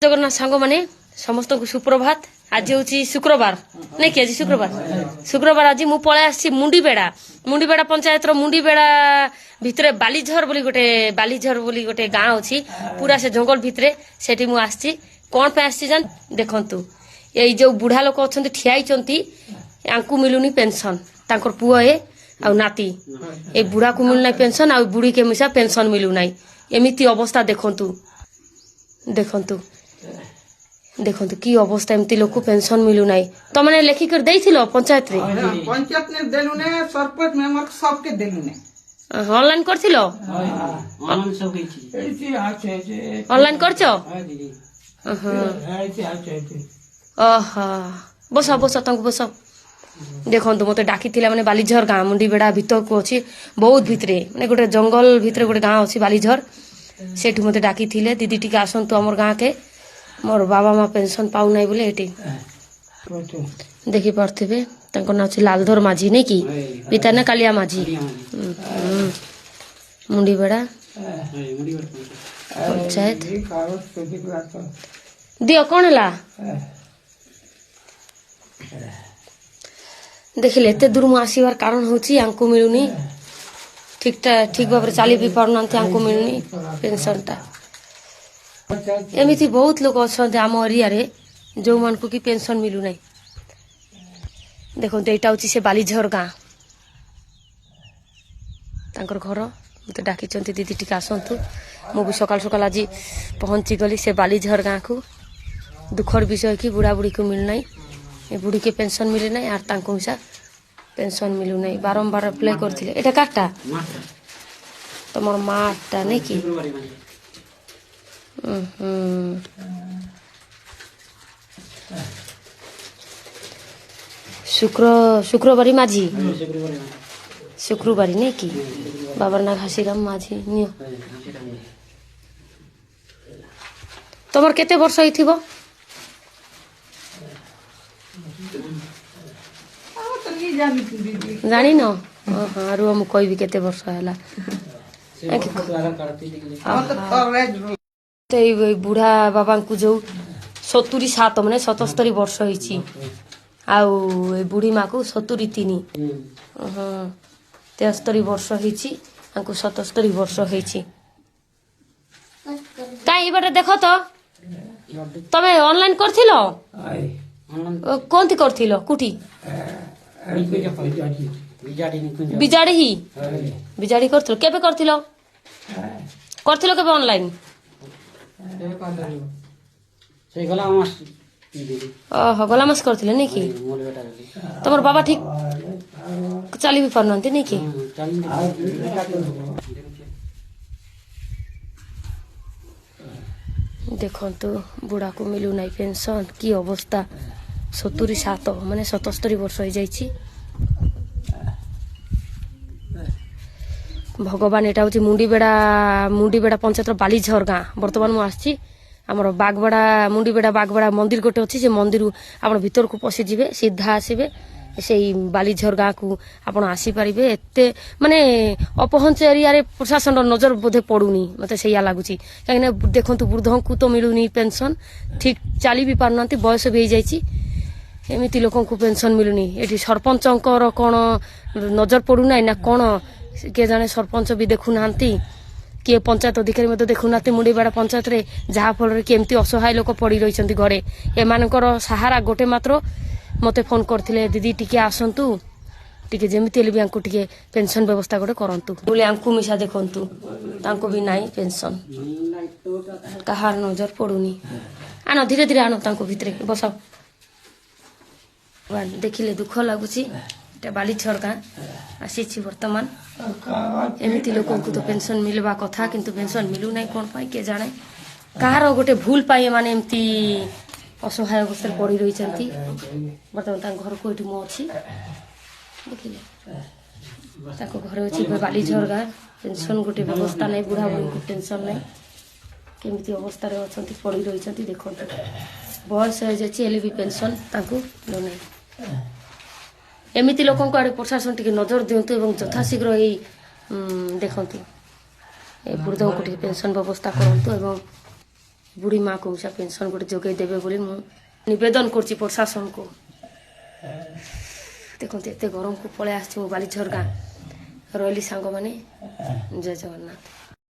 जगन्नाथ सांग माने समस्त को सुप्रभात। आज हूँ शुक्रवार नहीं कि आज शुक्रवार आज मु पळाई आसी मुंडीबेड़ा पंचायत मुंडीबेड़ा भितरे बालीझर बोली गोटे गाँ अच्छी पूरा से जंगल भितरे सेठी मु आसी कौन पे आसी जान देखंतु ये जो बुढ़ा लोक अच्छा ठियाई यांकु मिलुनी पेंशन तांकर पुओ ए आ नाती ए बुढ़ा को मिलुना पेंशन आ बुढ़ी के मिसा पेंशन मिलुना एमिति अवस्था देखंतु देखंतु देखंतु की अवस्था एमती लोक पेंशन मिलुना तो मैंने लेखिक देइथिलो पंचायत रे ने देलुने सरपंच मेंबर सबके देलुने ऑनलाइन करथिलो ऑनलाइन सब होईची ऑनलाइन करछो बस बस तंग बस देखो मत डाकी मैंने बालीझर गाँ मुंडीबेड़ा भीतर को अच्छी बहुत भितरे मैंने गोटे जंगल भितर गोटे गाँ अच्छी बालीझर सेठू मत डाकी दीदी टी आसतु आम गाँ के मोर बाबा माँ पेंशन पाऊ ना बोले ये देखी पारे ना लालधर माझी नहीं कि पिता ना कालिया माझी मुंडीबेड़ा पंचायत दियो कौन है देखिले एते दूर मु आसीबार कारण होची आंकु मिलुनी ठीक भाव चली भी पारना आंकु मिलुनी पेंशन टा एमिति बहुत लोग अच्छा आम एरिया रे जो मान को कि पेंशन मिलु नहीं देखो एटा होची से बालीझर गाँ तांकर घर मत डाकी दीदी टी आसतु मु भी सकाल सकाल आज पहुंची गली से बालीझर गाँ को दुखर विषय कि बुढ़ा बुढ़ी को मिलना ये बुढ़ी के पेंशन मिले ना आर तांको मिसा पेंशन मिलू नहीं बारंबार अप्लाई करथिले एटा काटा तमर माटा नहीं कि शुक्रवारी माझी शुक्रवारी नहीं कि बाबर ना घासीराम माझी नियो तमर केते वर्ष होइथिबो जानी न हाँ रुआ मु कहबी केते वर्ष हैला बुढ़ा बाबा को जो 77 माने 77 वर्ष होइची आउ ए बुढ़ी माँ को 73 73 वर्ष होइची आंकु 77 वर्ष होइची काई बाटे देखो तो तमे ऑनलाइन करथिलो कोनती करथिलो कुठी बिजाड़ी ही बिजाड़ी करथिलो केबे करथिलो केबे ऑनलाइन से गला मास गला मास करथिले नहीं कि तमर बाबा ठीक चली भी पारनंती नहीं कि देखो तो बुढ़ा को मिलू नहीं पेंशन की अवस्था 77 माने 77 वर्ष हो जाइछि भगवान एटा होची मुंडीबेड़ा पंचायत बालीझर गाँ बर्तमान मु आछि हमर मुंडीबेड़ा बागबड़ा मंदिर गोटे अच्छी से मंदिर आपण भीतर को पशि जिवे सीधा आसीबे से बालीझर गाँ को आपण आसी पारिबे एते माने अपहंच एरिया रे प्रशासन नजर बोधे पड़ुनी मते सैया लागुची काहे देखंतु वृद्धों को तो मिलुनी पेंशन ठीक चली भी पारनांती बयस भी जाइछि एमिति लोकों को पेंशन मिलुनी एठी सरपंचकर कौन नजर पड़ुना ना कौन किए जाने सरपंच भी देखु नांती किए पंचायत अधिकारी मते देखु नांती मुंडीबेड़ा पंचायत रे जहा फल के एमती असहाय लोक पड़ी रहिसंती घरे एमानकर सहारा गोटे मात्र मते फोन करथिले दीदी टिके आसंतु टिके जेमिति हेले भी आंकु टिके पेंशन व्यवस्था गोटे करंतु बोले आंकु मिसा देखंतु तांको भी नाई पेंशन कहार नजर पड़ुनी आनो धीरे धीरे आनो तांको भितरे बसाओ देखिले दुख लगुची बालीझर गाँ आसी बर्तमान एमती लोक तो पेंशन मिलवा कथा किंतु पेंशन मिलू ना कौन पाई के जाने कहार गोटे भूल पाई माने एमती असहाय अवस्था पड़ी रही बर्तमान घर को मु अच्छी देखिले घर अच्छी बालीझर गाँ पेंशन गोटे व्यवस्था नहीं बुढ़ा बुढ़ी को पेंशन नहीं केमती अवस्था अच्छा पड़ी रही देखो बयस हो जाए भी पेंशन नहीं एमती लोक प्रशासन टी नजर दिंतु और यथाशीघ्र देखु वृद्धों को पेंशन व्यवस्था करूँ ବୁଢ଼ୀ ମାଆକୁ ମିଶା ପେନସନ୍ ଗୋଟେ ଯୋଗାଇ ଦେବେ ବୋଲି ମୁଁ ନିବେଦନ କରୁଛି ପ୍ରଶାସନକୁ। ଦେଖନ୍ତୁ ଏତେ ଗରମକୁ ପଳେଇ ଆସିଛି ମୁଁ ବାଲିଝର ଗାଁ ରହିଲି ସାଙ୍ଗମାନେ। ଜୟ ଜଗନ୍ନାଥ।